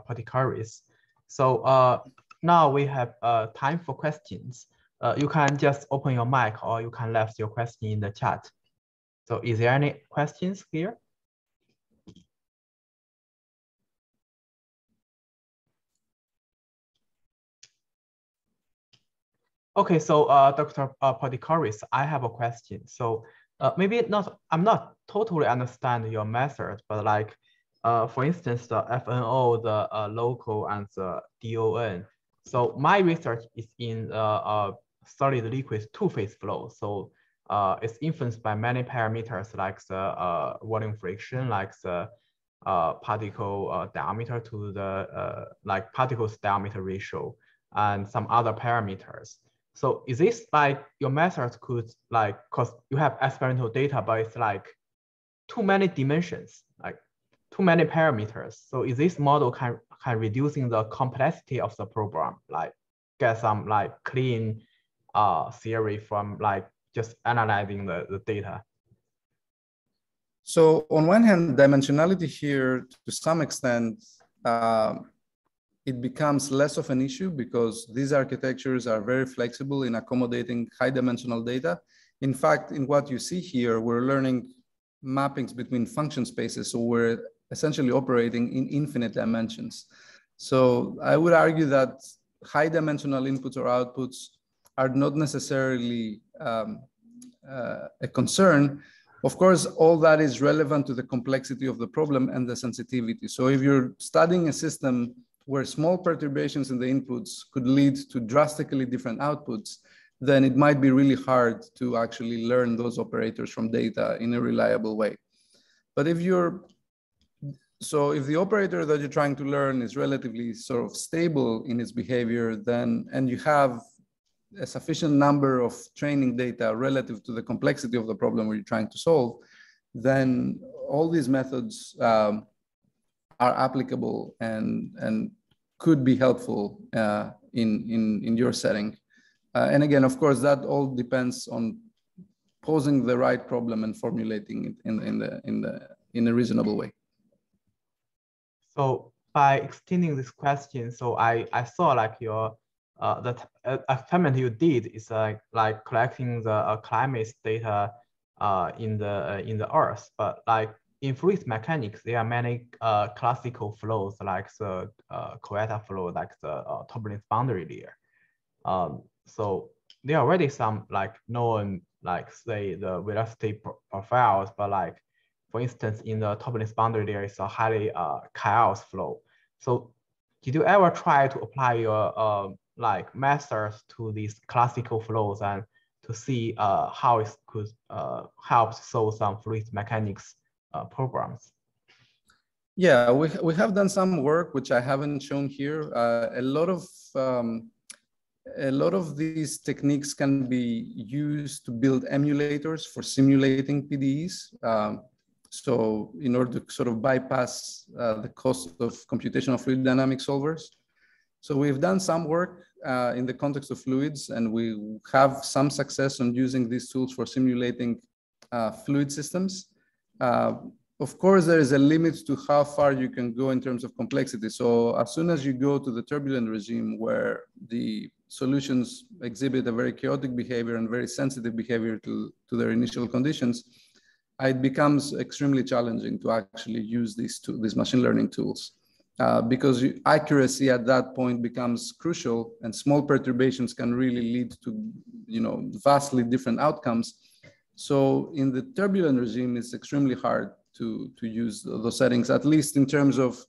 Speaker 2: Perdikaris. So now we have time for questions. You can just open your mic or you can leave your question in the chat. So is there any questions here? Okay, so Dr. Perdikaris, I have a question. So maybe not, I'm not totally understand your method, but like, for instance, the FNO, the local, and the DON. So my research is in solid liquid two-phase flow. So it's influenced by many parameters like the volume friction, like the particle diameter to the like particles diameter ratio, and some other parameters. So is this like your method could like, cause you have experimental data, but it's like too many dimensions, like too many parameters. So is this model can reducing the complexity of the program, like get some like clean theory from like just analyzing the data?
Speaker 1: So on one hand, dimensionality here, to some extent, it becomes less of an issue because these architectures are very flexible in accommodating high dimensional data. In fact, in what you see here, we're learning mappings between function spaces. So we're essentially operating in infinite dimensions. So I would argue that high dimensional inputs or outputs are not necessarily a concern. Of course, all that is relevant to the complexity of the problem and the sensitivity. So if you're studying a system where small perturbations in the inputs could lead to drastically different outputs, then it might be really hard to actually learn those operators from data in a reliable way. But if the operator that you're trying to learn is relatively sort of stable in its behavior, then, and you have a sufficient number of training data relative to the complexity of the problem you're trying to solve, then all these methods are applicable and could be helpful in your setting. And again, of course, that all depends on posing the right problem and formulating it in a reasonable way.
Speaker 2: So by extending this question, so I saw like your the experiment you did is like collecting the climate data in the Earth, but like in fluid mechanics, there are many classical flows like the Cloetta flow, like the turbulence boundary layer. So there are already some like known, like say the velocity profiles, but like for instance, in the turbulence boundary, there is a highly chaos flow. So did you ever try to apply your like methods to these classical flows and to see how it could help solve some fluid mechanics programs?
Speaker 1: Yeah, we have done some work, which I haven't shown here. A lot of these techniques can be used to build emulators for simulating PDEs. So in order to sort of bypass the cost of computational fluid dynamics solvers. So we've done some work in the context of fluids, and we have some success on using these tools for simulating fluid systems. Of course, there is a limit to how far you can go in terms of complexity. So as soon as you go to the turbulent regime where the solutions exhibit a very chaotic behavior and very sensitive behavior to their initial conditions, it becomes extremely challenging to actually use these machine learning tools because accuracy at that point becomes crucial, and small perturbations can really lead to vastly different outcomes. So in the turbulent regime, it's extremely hard to use those settings, at least in terms of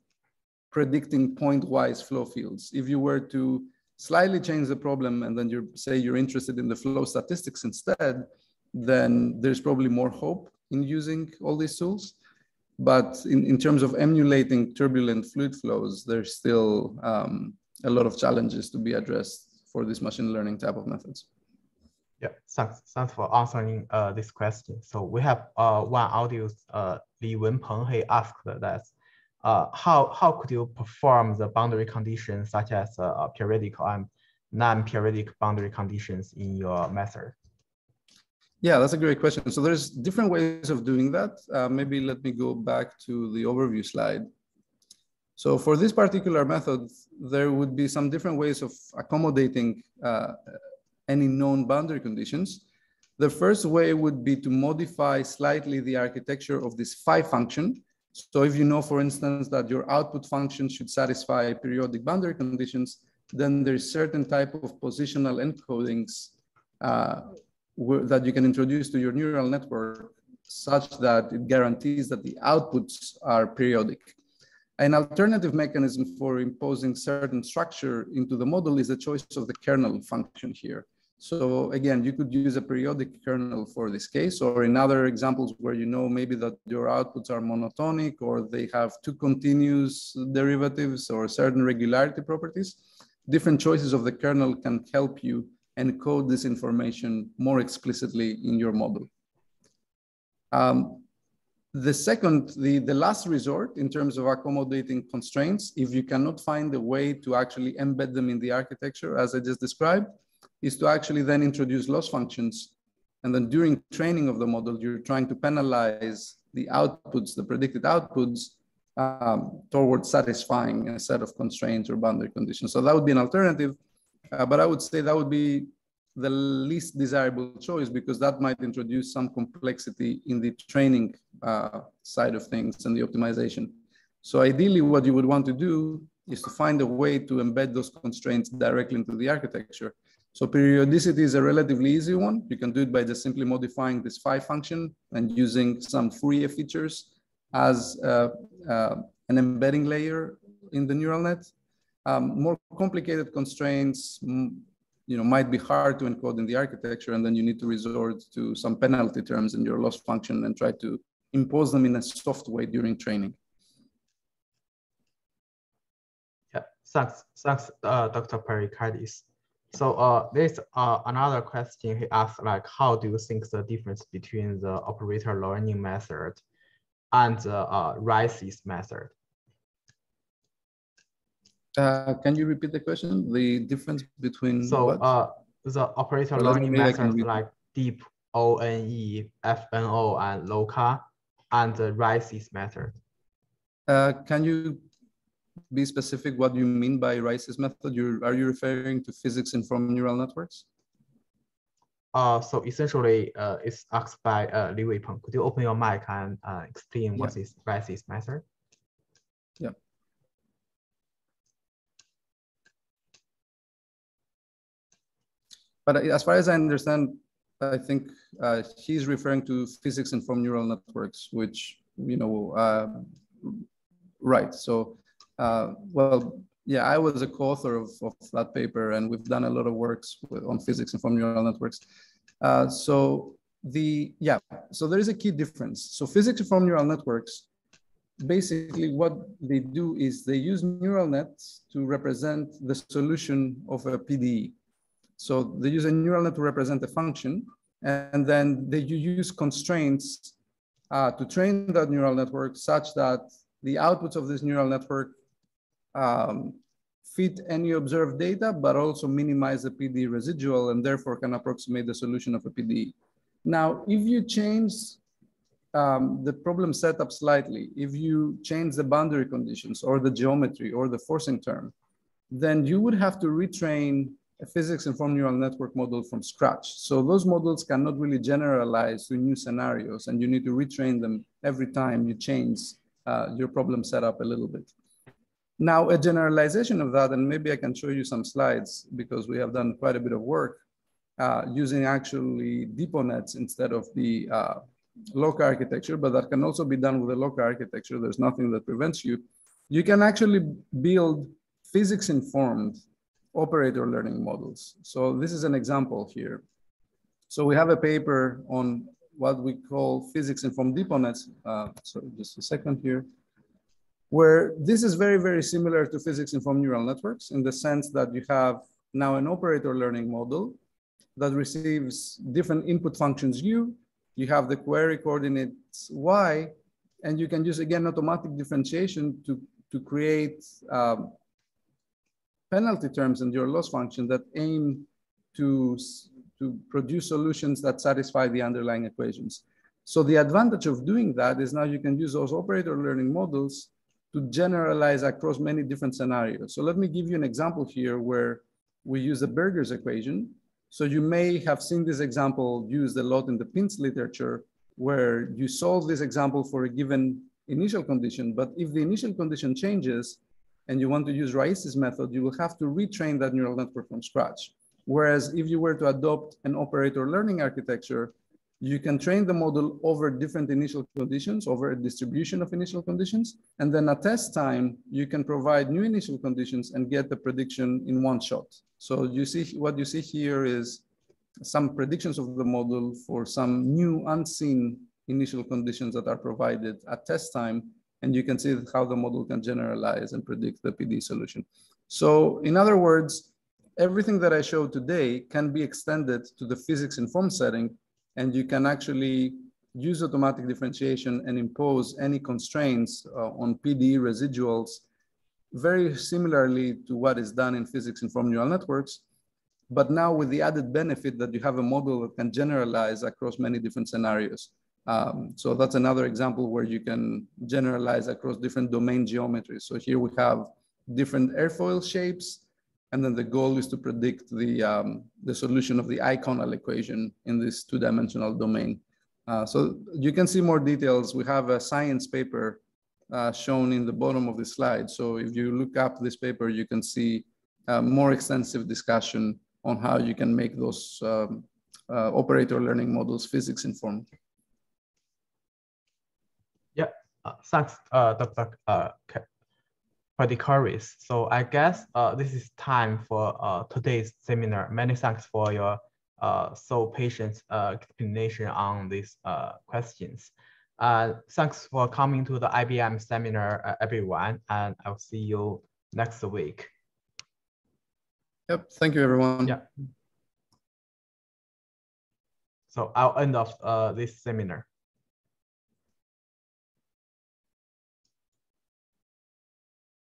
Speaker 1: predicting point-wise flow fields. If you were to slightly change the problem and then you're interested in the flow statistics instead, then there's probably more hope in using all these tools. But in terms of emulating turbulent fluid flows, there's still a lot of challenges to be addressed for this machine learning type of methods.
Speaker 2: Yeah, thanks for answering this question. So we have one audience, Li Wenpeng, he asked that how could you perform the boundary conditions such as periodic and non-periodic boundary conditions in your method?
Speaker 1: Yeah, that's a great question. So there's different ways of doing that. Maybe let me go back to the overview slide. So for this particular method, there would be some different ways of accommodating any known boundary conditions. The first way would be to modify slightly the architecture of this phi function. So if you know, for instance, that your output function should satisfy periodic boundary conditions, then there's certain type of positional encodings that you can introduce to your neural network such that it guarantees that the outputs are periodic. An alternative mechanism for imposing certain structure into the model is the choice of the kernel function here. So again, you could use a periodic kernel for this case, or in other examples where you know maybe that your outputs are monotonic or they have two continuous derivatives or certain regularity properties. Different choices of the kernel can help you encode this information more explicitly in your model. The last resort in terms of accommodating constraints, if you cannot find a way to actually embed them in the architecture, as I just described, is to actually then introduce loss functions. And then during training of the model, you're trying to penalize the outputs, the predicted outputs, towards satisfying a set of constraints or boundary conditions. So that would be an alternative, but I would say that would be the least desirable choice because that might introduce some complexity in the training side of things and the optimization. So ideally what you would want to do is to find a way to embed those constraints directly into the architecture. So periodicity is a relatively easy one. You can do it by just simply modifying this phi function and using some Fourier features as an embedding layer in the neural net. More complicated constraints might be hard to encode in the architecture, and then you need to resort to some penalty terms in your loss function and try to impose them in a soft way during training.
Speaker 2: Yeah, thanks, Dr. Perdikaris. So there's another question he asked, like, how do you think the difference between the operator learning method and the Rice's method?
Speaker 1: Can you repeat the question? The difference between
Speaker 2: the operator learning method like deep ONE, FNO, and LOCA, and the Rice's method.
Speaker 1: Can you be specific what you mean by Rice's method? Are you referring to physics-informed neural networks?
Speaker 2: So essentially, it's asked by Li Weipeng. Could you open your mic and explain what is Rice's method?
Speaker 1: Yeah. But as far as I understand, I think he's referring to physics-informed neural networks, which, right. So, well, yeah, I was a co-author of that paper, and we've done a lot of works on physics-informed neural networks. So there is a key difference. So physics-informed neural networks, basically what they do is they use neural nets to represent the solution of a PDE. So they use a neural net to represent a function, and then they use constraints to train that neural network such that the outputs of this neural network fit any observed data, but also minimize the PDE residual and therefore can approximate the solution of a PDE. Now, if you change the problem setup slightly, if you change the boundary conditions or the geometry or the forcing term, then you would have to retrain a physics-informed neural network model from scratch. So those models cannot really generalize to new scenarios, and you need to retrain them every time you change your problem setup a little bit. Now, a generalization of that, and maybe I can show you some slides because we have done quite a bit of work using actually depot nets instead of the local architecture, but that can also be done with a local architecture. There's nothing that prevents you. You can actually build physics-informed operator learning models. So this is an example here. So we have a paper on what we call physics-informed deep nets. So just a second here, where this is very, very similar to physics-informed neural networks in the sense that you have now an operator learning model that receives different input functions U, you have the query coordinates Y, and you can use, again, automatic differentiation to create penalty terms in your loss function that aim to produce solutions that satisfy the underlying equations. So the advantage of doing that is now you can use those operator learning models to generalize across many different scenarios. So let me give you an example here where we use the Berger's equation. So you may have seen this example used a lot in the PINS literature, where you solve this example for a given initial condition, but if the initial condition changes and you want to use Rais's method, you will have to retrain that neural network from scratch. Whereas if you were to adopt an operator learning architecture, you can train the model over different initial conditions, over a distribution of initial conditions. And then at test time, you can provide new initial conditions and get the prediction in one shot. So you see, what you see here is some predictions of the model for some new unseen initial conditions that are provided at test time. And you can see how the model can generalize and predict the PD solution. So in other words, everything that I showed today can be extended to the physics-informed setting, and you can actually use automatic differentiation and impose any constraints on PD residuals very similarly to what is done in physics-informed neural networks, but now with the added benefit that you have a model that can generalize across many different scenarios. So that's another example where you can generalize across different domain geometries. So here we have different airfoil shapes, and then the goal is to predict the solution of the iconal equation in this two-dimensional domain. So you can see more details. We have a science paper shown in the bottom of the slide. So if you look up this paper, you can see more extensive discussion on how you can make those operator learning models physics-informed.
Speaker 2: Yeah, thanks, Dr. Perdikaris. So I guess this is time for today's seminar. Many thanks for your so patient explanation on these questions. Thanks for coming to the IBiM seminar, everyone, and I'll see you next week.
Speaker 1: Yep, thank you, everyone.
Speaker 2: Yeah. So I'll end off this seminar.